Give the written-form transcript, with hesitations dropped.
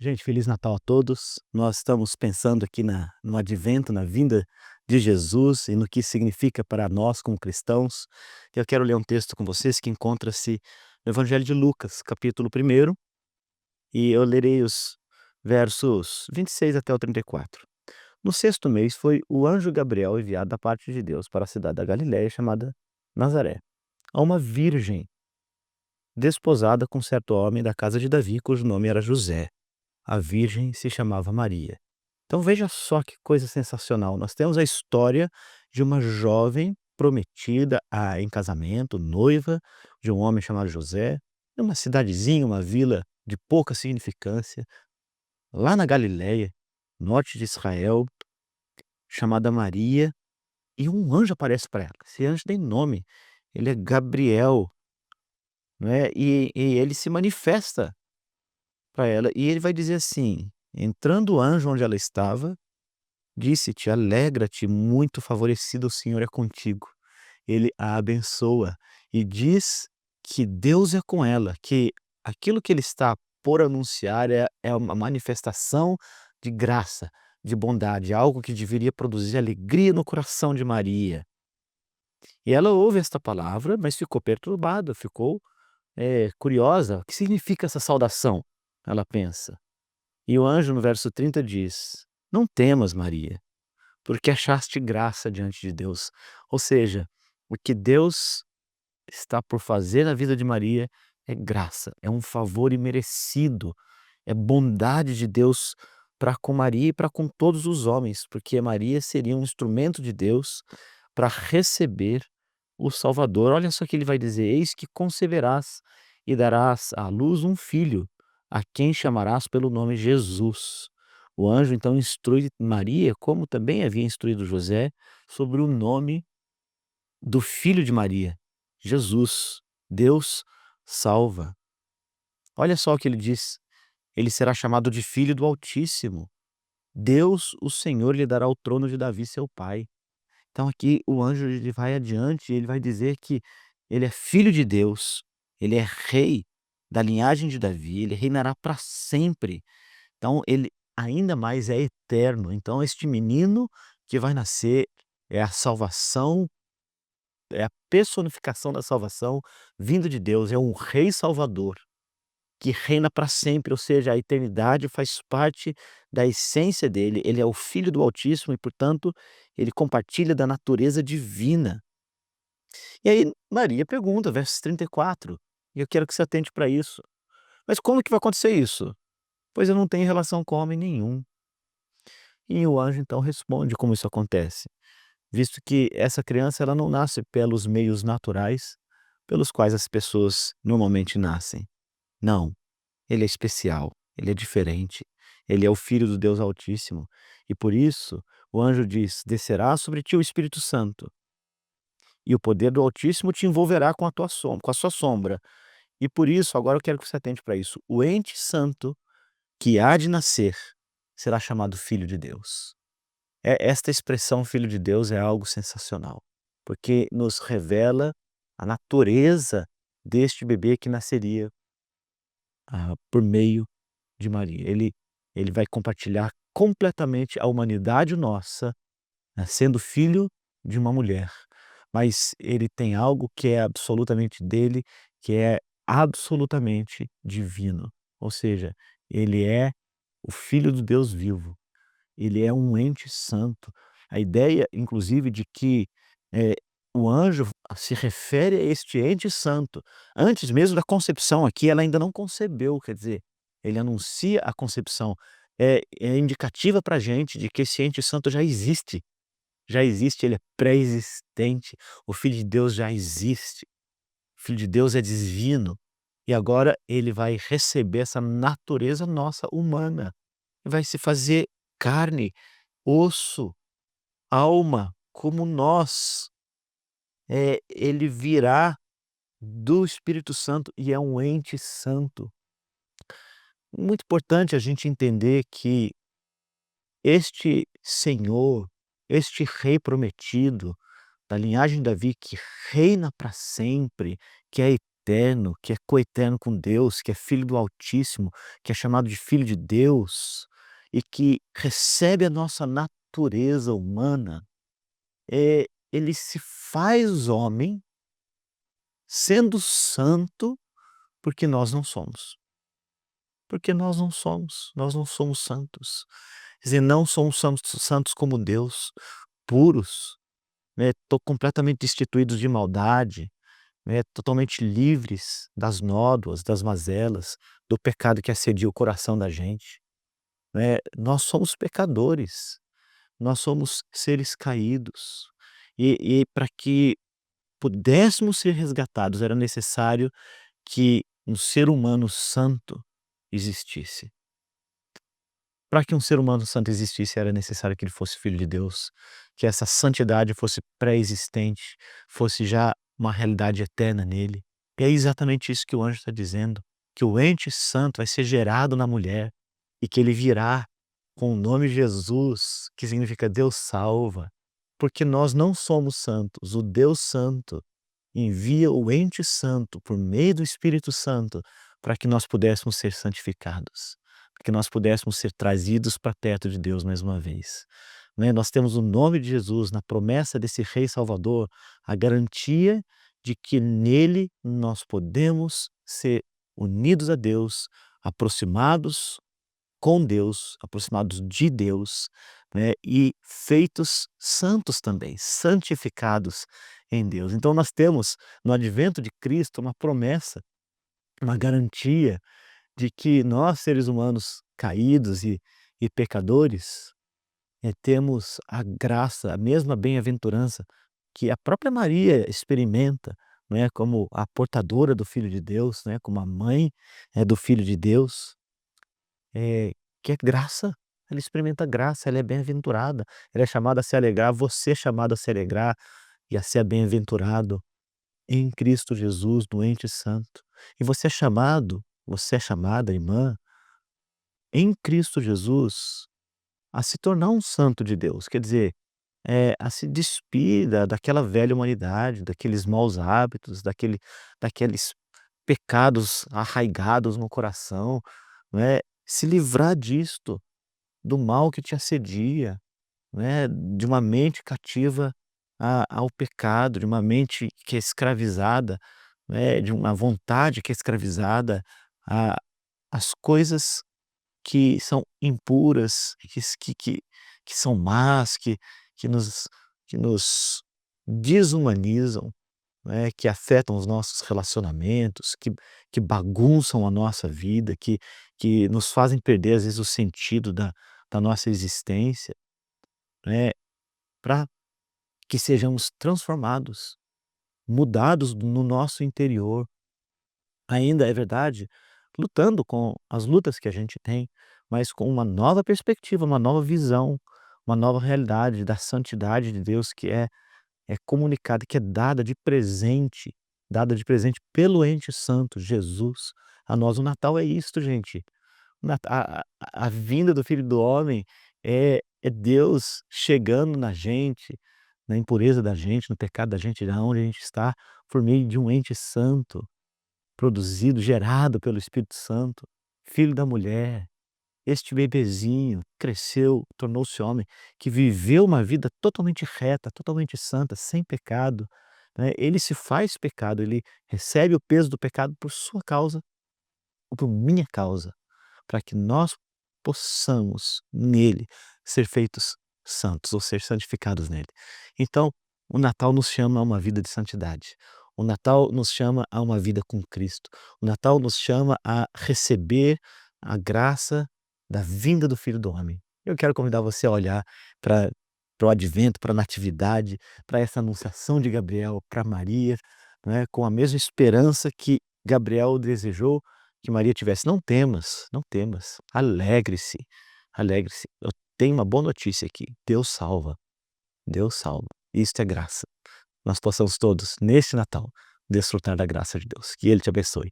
Gente, Feliz Natal a todos. Nós estamos pensando aqui no advento, na vinda de Jesus e no que significa para nós como cristãos. Eu quero ler um texto com vocês que encontra-se no Evangelho de Lucas, capítulo 1, e eu lerei os versos 26 até o 34. No sexto mês foi o anjo Gabriel enviado da parte de Deus para a cidade da Galiléia chamada Nazaré, a uma virgem desposada com certo homem da casa de Davi, cujo nome era José. A virgem se chamava Maria. Então veja só que coisa sensacional. Nós temos a história de uma jovem prometida em casamento, noiva de um homem chamado José, em uma cidadezinha, uma vila de pouca significância, lá na Galiléia, norte de Israel, chamada Maria, e um anjo aparece para ela. Esse anjo tem nome, ele é Gabriel, não é? E ele se manifesta para ela e ele vai dizer assim: entrando o anjo onde ela estava, disse-te: alegra-te, muito favorecida, o Senhor é contigo. Ele a abençoa e diz que Deus é com ela, que aquilo que ele está por anunciar é uma manifestação de graça, de bondade, algo que deveria produzir alegria no coração de Maria. E ela ouve esta palavra, mas ficou perturbada, ficou curiosa. O que significa essa saudação? Ela pensa. E o anjo, no verso 30, diz: não temas, Maria, porque achaste graça diante de Deus. Ou seja, o que Deus está por fazer na vida de Maria é graça, é um favor imerecido, é bondade de Deus para com Maria e para com todos os homens, porque Maria seria um instrumento de Deus para receber o Salvador. Olha só o que ele vai dizer: eis que conceberás e darás à luz um filho, a quem chamarás pelo nome Jesus. O anjo então instrui Maria, como também havia instruído José, sobre o nome do filho de Maria, Jesus. Deus salva. Olha só o que ele diz: ele será chamado de Filho do Altíssimo. Deus, o Senhor, lhe dará o trono de Davi, seu pai. Então aqui o anjo ele vai adiante, ele vai dizer que ele é filho de Deus, ele é rei da linhagem de Davi, ele reinará para sempre. Então ele ainda mais é eterno. Então este menino que vai nascer é a salvação, é a personificação da salvação vindo de Deus, é um rei salvador que reina para sempre, ou seja, a eternidade faz parte da essência dele. Ele é o Filho do Altíssimo e, portanto, ele compartilha da natureza divina. E aí Maria pergunta, versos 34, e eu quero que você atente para isso: mas como que vai acontecer isso? Pois eu não tenho relação com homem nenhum. E o anjo então responde como isso acontece, visto que essa criança ela não nasce pelos meios naturais pelos quais as pessoas normalmente nascem. Não. Ele é especial, ele é diferente, ele é o Filho do Deus Altíssimo. E por isso, o anjo diz: descerá sobre ti o Espírito Santo, e o poder do Altíssimo te envolverá com a tua sombra, com a sua sombra. E por isso, agora eu quero que você atente para isso: o ente santo que há de nascer será chamado Filho de Deus. Esta expressão Filho de Deus é algo sensacional, porque nos revela a natureza deste bebê que nasceria por meio de Maria. Ele vai compartilhar completamente a humanidade nossa, né, sendo filho de uma mulher, mas ele tem algo que é absolutamente dele, que é absolutamente divino. Ou seja, ele é o filho do Deus vivo, ele é um ente santo. A ideia, inclusive, de que, eh, o anjo se refere a este ente santo, antes mesmo da concepção. Aqui ela ainda não concebeu, quer dizer, ele anuncia a concepção. É indicativa para a gente de que esse ente santo já existe, ele é pré-existente, o Filho de Deus já existe, o Filho de Deus é divino, e agora ele vai receber essa natureza nossa humana, vai se fazer carne, osso, alma, como nós. Ele virá do Espírito Santo e é um ente santo. Muito importante a gente entender que este Senhor, este Rei prometido, da linhagem de Davi, que reina para sempre, que é eterno, que é coeterno com Deus, que é filho do Altíssimo, que é chamado de filho de Deus e que recebe a nossa natureza humana, ele se faz homem sendo santo, porque nós não somos. Porque nós não somos santos. Quer dizer, não somos santos como Deus, puros, né, completamente destituídos de maldade, né, totalmente livres das nódoas, das mazelas, do pecado que assedia o coração da gente, né. Nós somos pecadores, nós somos seres caídos, e para que pudéssemos ser resgatados, era necessário que um ser humano santo existisse. Para que um ser humano santo existisse, era necessário que ele fosse filho de Deus, que essa santidade fosse pré-existente, fosse já uma realidade eterna nele. E é exatamente isso que o anjo está dizendo, que o ente santo vai ser gerado na mulher e que ele virá com o nome Jesus, que significa Deus salva, porque nós não somos santos, o Deus santo envia o ente santo por meio do Espírito Santo para que nós pudéssemos ser santificados, para que nós pudéssemos ser trazidos para perto de Deus mais uma vez, né. Nós temos o nome de Jesus na promessa desse Rei Salvador, a garantia de que nele nós podemos ser unidos a Deus, aproximados com Deus, aproximados de Deus, né, e feitos santos também, santificados em Deus. Então nós temos no advento de Cristo uma promessa, uma garantia de que nós, seres humanos caídos e pecadores, temos a graça, a mesma bem-aventurança que a própria Maria experimenta, não é, como a portadora do Filho de Deus, né, como a mãe, do Filho de Deus. Que é graça, ela experimenta graça, ela é bem-aventurada, ela é chamada a se alegrar, você é chamado a se alegrar e a ser bem-aventurado em Cristo Jesus, no ente santo. E você é chamada, irmã, em Cristo Jesus, a se tornar um santo de Deus, quer dizer, a se despir daquela velha humanidade, daqueles maus hábitos, daqueles pecados arraigados no coração, não é, se livrar disto, do mal que te assedia, né, de uma mente cativa ao pecado, de uma mente que é escravizada, né, de uma vontade que é escravizada a às coisas que são impuras, que são más, que nos que nos desumanizam, né, que afetam os nossos relacionamentos, que bagunçam a nossa vida, que nos fazem perder, às vezes, o sentido da nossa existência, né, para que sejamos transformados, mudados no nosso interior. Ainda é verdade, lutando com as lutas que a gente tem, mas com uma nova perspectiva, uma nova visão, uma nova realidade da santidade de Deus que é comunicada, que é dada de presente pelo ente santo, Jesus, a nós. O Natal é isto, gente. O Nata a vinda do Filho do Homem é Deus chegando na gente, na impureza da gente, no pecado da gente, aonde a gente está, por meio de um ente santo, produzido, gerado pelo Espírito Santo, filho da mulher. Este bebezinho cresceu, tornou-se homem, que viveu uma vida totalmente reta, totalmente santa, sem pecado, né. Ele se faz pecado, ele recebe o peso do pecado por sua causa ou por minha causa, para que nós possamos nele ser feitos santos ou ser santificados nele. Então, o Natal nos chama a uma vida de santidade. O Natal nos chama a uma vida com Cristo. O Natal nos chama a receber a graça da vinda do Filho do Homem. Eu quero convidar você a olhar para o advento, para a natividade, para essa anunciação de Gabriel para Maria, né, com a mesma esperança que Gabriel desejou que Maria tivesse. Não temas, não temas, alegre-se, alegre-se. Eu tenho uma boa notícia aqui, Deus salva, Deus salva. Isto é graça. Nós possamos todos, neste Natal, desfrutar da graça de Deus. Que Ele te abençoe.